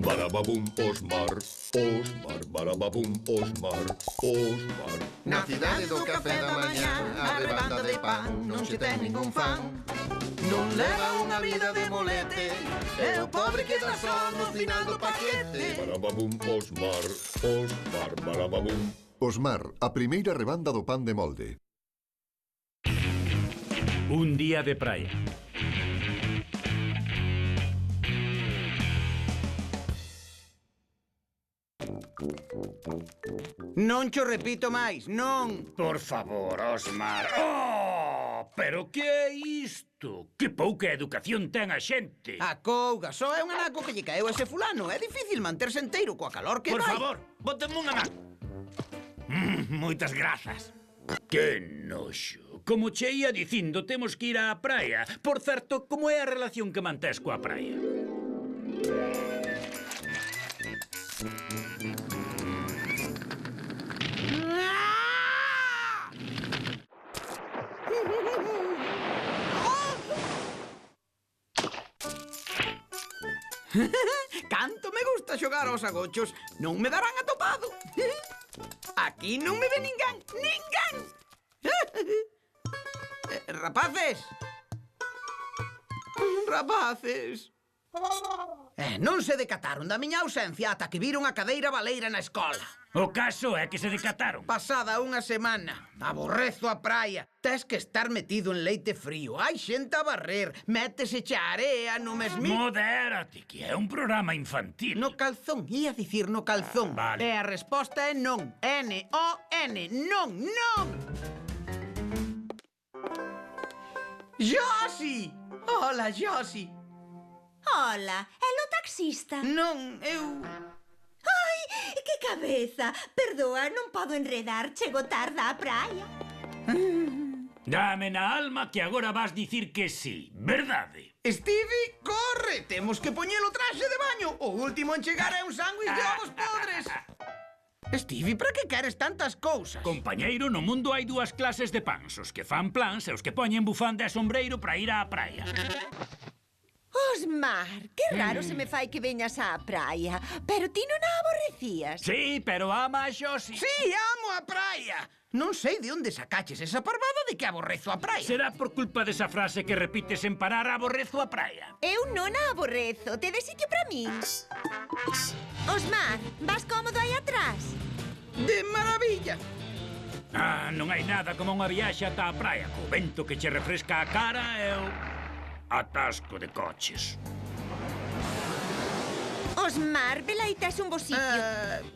Barababum, Osmar. Osmar, barababum, Osmar. Osmar. Na cidade do café da mañá, a rebanda de pan non se ten ningún fan. Non leva unha vida de molete, e o pobre queda só no final do paquete. Barababum, Osmar. Osmar, barababum. Osmar, a primeira rebanda do pan de molde. Un día de praia. Non cho repito máis, non. Por favor, Osmar. Oh, pero que é isto? Que pouca educación ten a xente. A couga, só é un anaco que lle caeu a ese fulano. É difícil manterse enteiro coa calor que Por vai. favor, bótenme unha man. Moitas grazas. Que noxo. Como che ia dicindo, temos que ir á praia. Por certo, como é a relación que mantés coa praia? Canto me gusta xogar aos agochos. Non me darán atopado. Aquí non me ve ninguén. Ninguén. Rapaces. Rapaces. Non se decataron da miña ausencia ata que viron a cadeira baleira na escola. O caso é que se decataron. Pasada unha semana. Aborrezo a praia. Tes que estar metido en leite frío. Hai xente a barrer. Métese xa area no mesmi... Modérate, que é un programa infantil. No calzón. Ia dicir no calzón. Vale. E a resposta é non. N-O-N. Non, non. Josi! Hola, Josi. Hola, é o taxista. Non, eu... Ai, que cabeza. Perdoa, non podo enredar. Chego tarde á praia. Dame na alma que agora vas dicir que sí, verdade? Stevie, corre! Temos que poñer o traxe de baño. O último en chegar é un sándwich de ovos podres. Stevie, para que queres tantas cousas? Compañeiro, no mundo hai dúas clases de pans. Os que fan plans e os que poñen bufanda e sombreiro para ir á praia. Osmar, que raro se me fai que veñas á praia. Pero ti non a aborrecías. Sí, pero ama a Xosi. Sí, amo a praia. Non sei de onde sacaches esa parvada de que aborrezo a praia. Será por culpa desa frase que repites en parar aborrezo a praia. Eu non a aborrezo. Te de sitio para min. Osmar, vas cómodo aí atrás? De maravilla. Ah, non hai nada como unha viaxe ata a praia, co vento que che refresca a cara e o atasco de coches. Osmar, vela aí tes un bo sitio.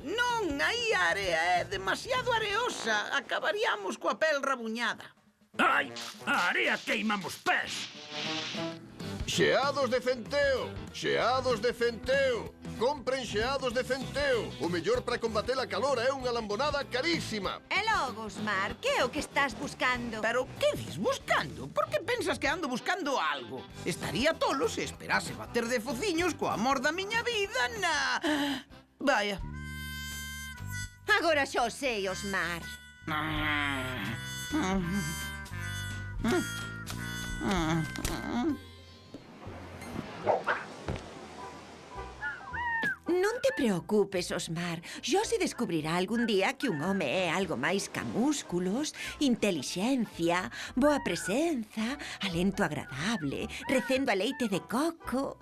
Non, aí a area é demasiado areosa. Acabaríamos coa pel rabuñada. Ai, a area queima os pés. Xeados de centeo! Xeados de centeo! Compren xeados de centeo! O mellor para combater a calor é unha lambonada carísima! E logo, Osmar, que é o que estás buscando? Pero que dis buscando? Por que pensas que ando buscando algo? Estaría tolo se esperase bater de fociños co amor da miña vida na... Vaya. Agora xo sei, Osmar. Non te preocupes, Osmar. Josi descubrirá algún día que un home é algo máis ca músculos, intelixencia, boa presenza, alento agradable, recendo a leite de coco.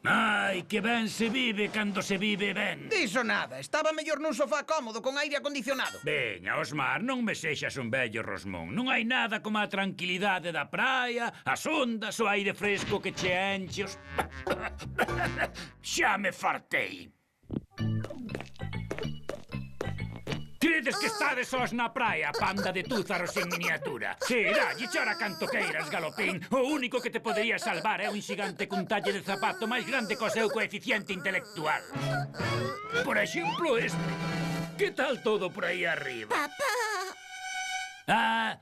Ai, que ben se vive cando se vive ben. Diso nada, estaba mellor nun sofá cómodo con aire acondicionado. Veña, Osmar, non me sexas un vello rosmón. Non hai nada como a tranquilidade da praia, as ondas, o aire fresco que che enche os... Xa me fartei. Credes que estades sós na praia, panda de túzaros en miniatura? Si, dalle chora canto queiras, galopín. O único que te podería salvar é un xigante cun talle de zapato máis grande co seu coeficiente intelectual. Por exemplo, este. Que tal todo por aí arriba? Papá! Ah,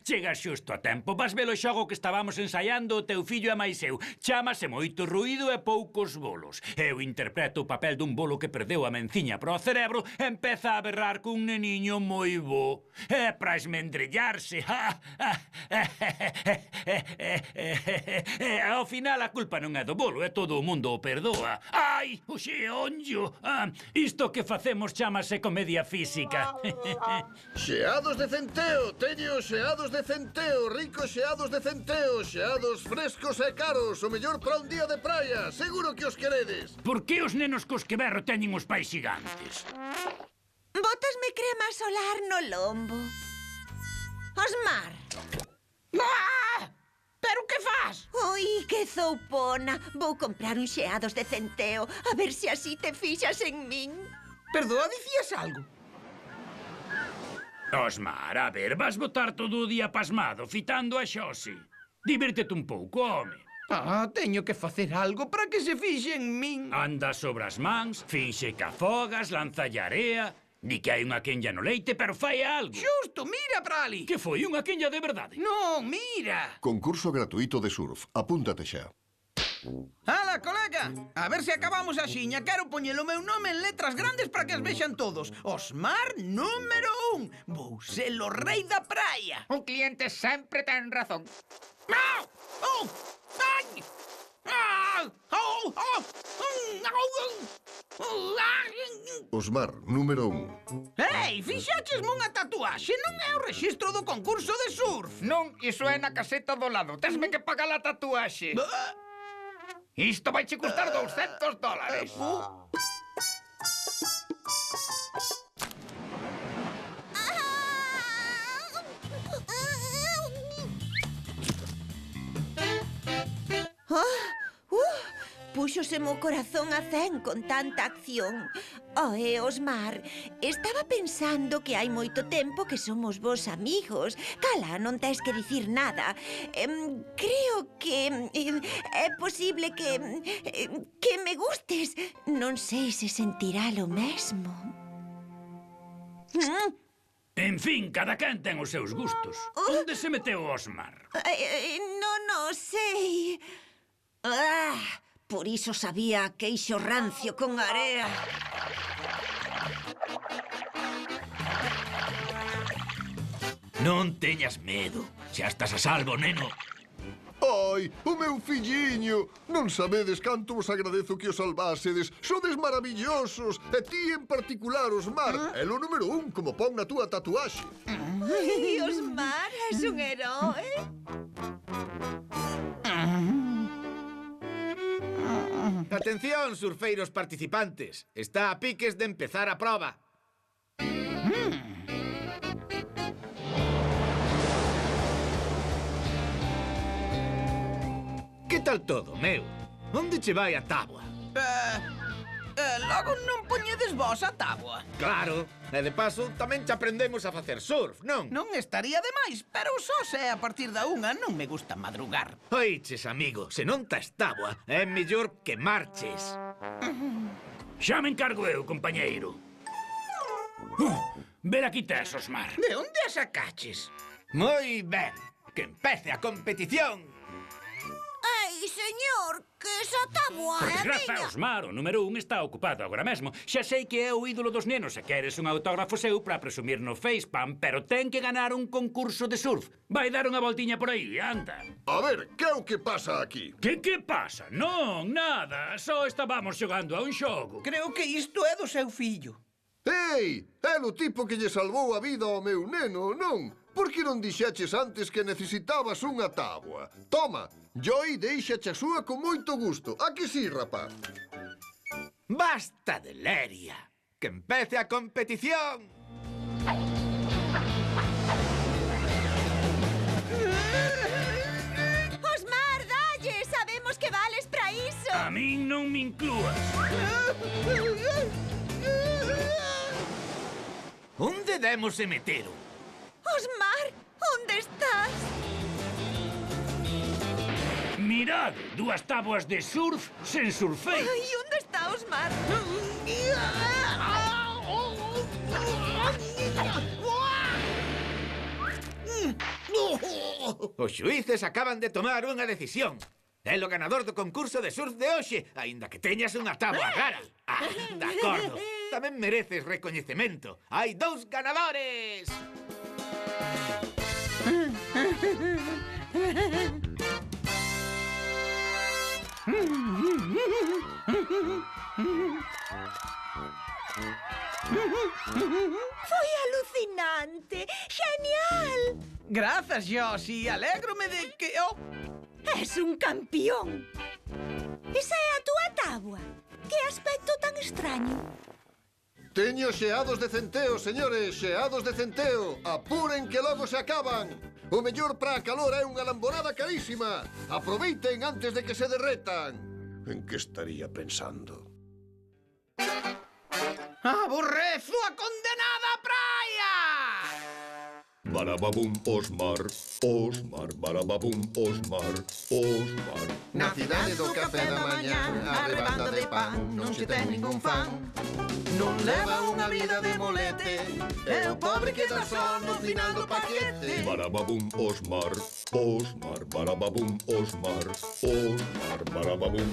Chegas xusto a tempo. Vas ver o xogo que estábamos ensaiando o teu fillo e máis eu. Chámase Moito ruído e poucos bolos. Eu interpreto o papel dun bolo que perdeu a menciña pro cerebro e empeza a berrar cun neniño moi bo. É pra esmendrellarse. Ao final a culpa non é do bolo, e todo o mundo o perdoa. Ai, o xeonllo. Isto que facemos chámase comedia física. Xeados de centeo, teño xeados de centeo, ricos xeados de centeo, xeados frescos e caros, o mellor para un día de praia, seguro que os queredes. Por que os nenos cos que berro teñen os pais xigantes? Bótasme crema solar no lombo. Osmar. Ah! Pero que fas? Ui, que zoupona. Vou comprar uns xeados de centeo, a ver se así te fixas en min. Perdoa, dicías algo? Osmar, a ver, vas botar todo o día pasmado, fitando a Xosi. Divírtete un pouco, home. Teño que facer algo para que se fixe en min. Anda sobre as mans, finxe que afogas, lanzalle area. Di que hai unha quenlla no leite, pero fai algo. Xusto, mira para ali. Que foi unha quenlla de verdade? Non, mira. Concurso gratuito de surf, apúntate xa. Ala, colega, a ver se acabamos a xiña. Quero poñer o meu nome en letras grandes para que as vexan todos. Osmar número 1. Vou ser o rei da praia. Un cliente sempre ten razón. Au! Oh! Ai! Ah! Oh! Oh! Osmar, número 1. Ei, fixaches unha tatuaxe, non é o rexistro do concurso de surf. Non, iso é na caseta do lado. Tesme que pagar a tatuaxe. Isto vai che custar $200. Púxoseme o corazón a 100 con tanta acción. Osmar, estaba pensando que hai moito tempo que somos vos amigos. Cala, non tes que dicir nada. Creo que é posible que me gustes. Non sei se sentirá lo mesmo. En fin, cada quen ten os seus gustos. Onde se meteu Osmar? Non o sei. Por iso sabía queixo rancio con area. Non teñas medo. Xa estás a salvo, neno. Ai, o meu filliño! Non sabedes canto vos agradezo que o salvásedes. Sodes maravillosos. E ti en particular, Osmar. É o número 1, como pon na túa tatuaxe. Osmar, és un heroe. Atención, surfeiros participantes. Está a piques de empezar a proba. Que tal todo, meu? Onde che vai a táboa? Logo non poñedes vos a táboa. Claro, e de paso tamén che aprendemos a facer surf, non? Non estaría de máis, pero só se é a partir da 1 non me gusta madrugar. Oiches, amigo, se non tes táboa, é mellor que marches. Xa me encargo eu, compañeiro. Ver aquí tes, Osmar. De onde a sacaches? Moi ben, que empece a competición. Ei, señor, que esa táboa Por é desgraza, miña. Osmar, o número 1 está ocupado agora mesmo. Xa sei que é o ídolo dos nenos e queres un autógrafo seu para presumir no Facepalm, pero ten que ganar un concurso de surf. Vai dar unha voltiña por aí, anda. A ver, que é o que pasa aquí? Que pasa? Non, nada. Só estábamos xogando a un xogo. Creo que isto é do seu fillo. Ei, é o tipo que lle salvou a vida ao meu neno, non? Por que non dixeches antes que necesitabas unha táboa? Toma, Joy deixache a súa con moito gusto. A que sí, rapaz? Basta de leria. Que empece a competición. Osmar, dalle, sabemos que vales para iso. A min non me inclúas. Onde demos e meteron? Osmar, onde estás? Mirad, dúas táboas de surf sen surfei. Ai, onde está Osmar? Os xuíces acaban de tomar unha decisión. É o ganador do concurso de surf de hoxe, aínda que teñas unha táboa cara. Ah, de acordo. Tamén mereces recoñecemento. Hai 2 ganadores. Foi alucinante! Genial! Grazas, Josi. Alégrome de que... Oh, Es un campión! Esa é a túa táboa? Que aspecto tan extraño! Teño xeados de centeo, señores, xeados de centeo. Apuren que logo se acaban. O mellor para a calor é unha lamborada carísima. Aproveiten antes de que se derretan. En que estaría pensando? aborrezo a condenada praia! Barababum, Osmar, Osmar, barababum, Osmar, Osmar. Na cidade do café da mañá, a rebanda de pan non se ten ningún fan. Non leva unha vida de molete, é o pobre que dá só no final do paquete. Barababum, Osmar, Osmar, barababum, Osmar, Osmar, barababum.